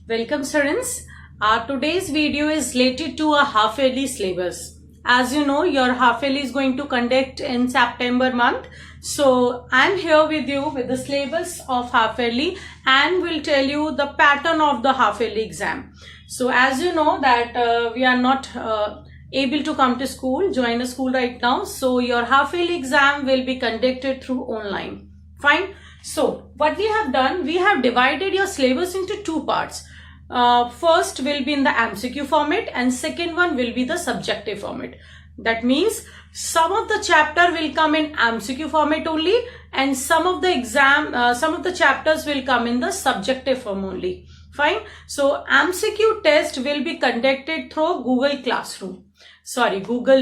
Welcome students. Today's video is related to a half-yearly syllabus. As you know, your half-yearly is going to conduct in September month. So I'm here with you with the syllabus of half-yearly and will tell you the pattern of the half-yearly exam. So as you know that we are not able to come to school, join a school right now. So your half-yearly exam will be conducted through online. Fine. So what we have done, we have divided your syllabus into two parts. First will be in the MCQ format and second one will be the subjective format. That means some of the chapter will come in MCQ format only and some of the chapters will come in the subjective form only. Fine. So MCQ test will be conducted through Google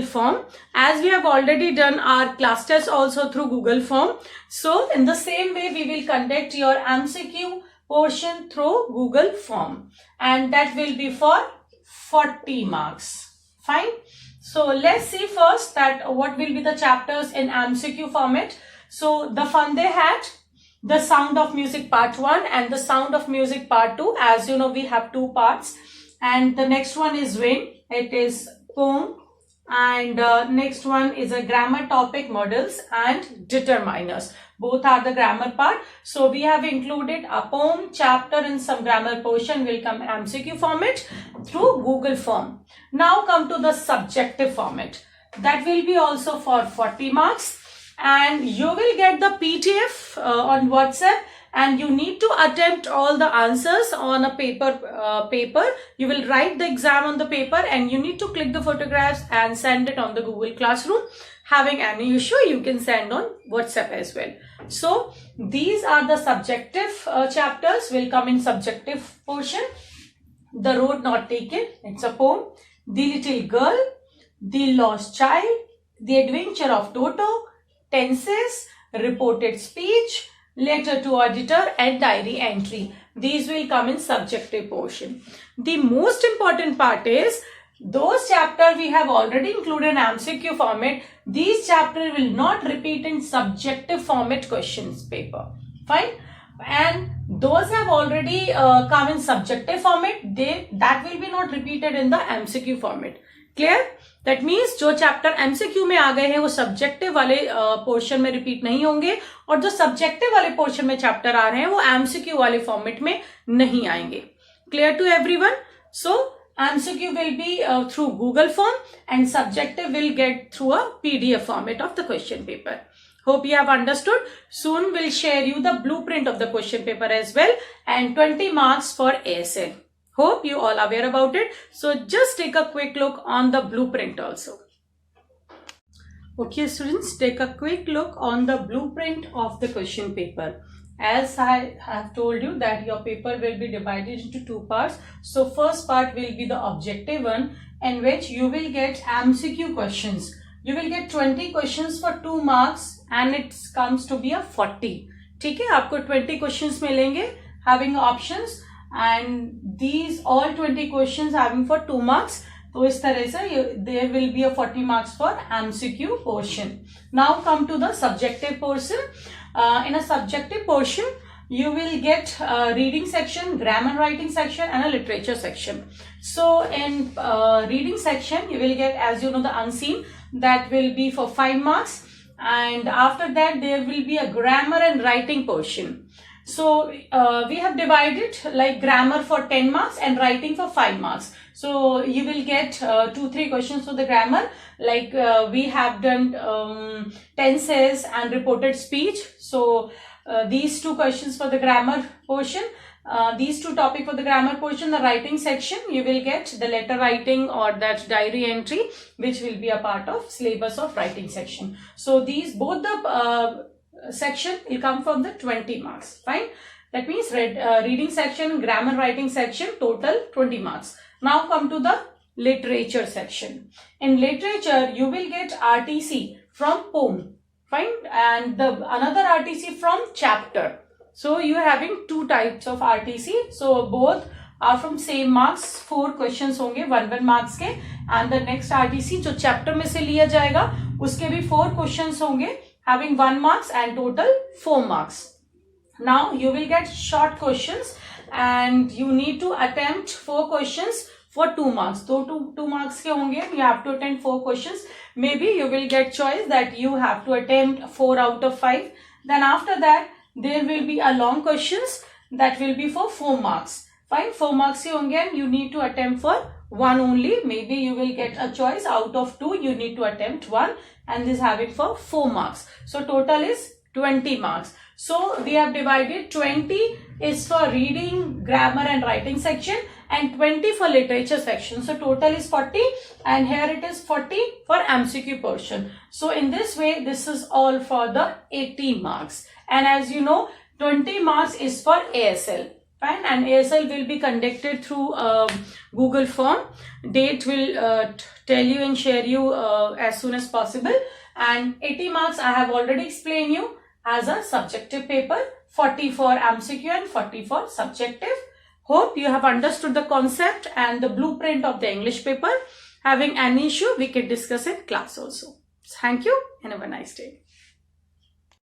Form, as we have already done our class test also through Google Form. So in the same way we will conduct your MCQ portion through Google Form and that will be for 40 marks. Fine. So let's see first that what will be the chapters in MCQ format. So the fun they had, the Sound of Music part 1 and the Sound of Music part 2. As you know, we have two parts and the next one is Rain. It is poem, and next one is a grammar topic models and determiners. Both are the grammar part. So we have included a poem chapter and some grammar portion will come MCQ format through Google Form. Now come to the subjective format. That will be also for 40 marks and you will get the PDF on WhatsApp and you need to attempt all the answers on a paper. You will write the exam on the paper and you need to click the photographs and send it on the Google Classroom. Having any issue, you can send on WhatsApp as well. So these are the subjective chapters will come in subjective portion. The Road Not Taken, it's a poem. The Little Girl, The Lost Child, The Adventure of Toto, Tenses, Reported Speech, Letter to Auditor and Diary Entry. These will come in subjective portion. The most important part is those chapters we have already included in MCQ format. These chapters will not repeat in subjective format questions paper. Fine. And those have already come in subjective format. That will be not repeated in the MCQ format. Clear? That means जो chapter MCQ में आ गए हैं वो subjective वाले portion में repeat नहीं होंगे और जो सब्जेक्टिव वाले पोर्शन में चैप्टर आ रहे हैं वो MCQ वाले फॉर्मेट में नहीं आएंगे. Clear to everyone? So MCQ will be through Google Form and subjective will get through a PDF format of the question paper. Hope you have understood. Soon we'll share you the blueprint of the question paper as well and 20 marks for ASL. Hope you all are aware about it. So just take a quick look on the blueprint also. Okay students, take a quick look on the blueprint of the question paper. As I have told you that your paper will be divided into two parts. So first part will be the objective one in which you will get MCQ questions. You will get 20 questions for 2 marks and it comes to be a 40. ठीक है, आपको 20 questions मिलेंगे having options and these all 20 questions having for 2 marks. तो इस तरह से there will be a 40 marks for MCQ portion. Now come to the subjective portion. In a subjective portion, you will get reading section, grammar writing section and a literature section. So in reading section, you will get, as you know, the unseen, that will be for 5 marks. And after that, there will be a grammar and writing portion. So we have divided like grammar for 10 marks and writing for 5 marks. So you will get 2-3 questions for the grammar, like we have done tenses and reported speech. So these 2 questions for the grammar portion, these 2 topics for the grammar portion. The writing section, you will get the letter writing or that diary entry, which will be a part of syllabus of writing section. So these both the section will come from the 20 marks. Fine. That means reading section, grammar writing section, total 20 marks. Now come to the literature section. In literature, you will get RTC from poem. Fine. And another RTC from chapter. So you are having 2 types of RTC. So both are from same marks. 4 questions होंगे 1 marks के. And the next RTC जो chapter में से लिया जाएगा उसके भी 4 questions होंगे having 1 marks and total 4 marks. Now you will get short questions and you need to attempt 4 questions for 2 marks. So 2 marks के होंगे, you have to attempt 4 questions. Maybe you will get choice that you have to attempt 4 out of 5. Then after that, there will be a long questions that will be for 4 marks. Fine, 4 marks के होंगे and you need to attempt for 1 only. Maybe you will get a choice out of 2, you need to attempt 1, and this having for 4 marks. So total is 20 marks. So we have divided 20 is for reading, grammar and writing section and 20 for literature section. So total is 40 and here it is 40 for MCQ portion. So in this way, this is all for the 80 marks. And as you know, 20 marks is for ASL. Fine, and ASL will be conducted through Google form. Date will tell you and share you as soon as possible. And 80 marks I have already explained you as a subjective paper, 40 for MCQ and 40 for subjective. Hope you have understood the concept and the blueprint of the English paper. Having any issue, we can discuss in class also. Thank you and have a nice day.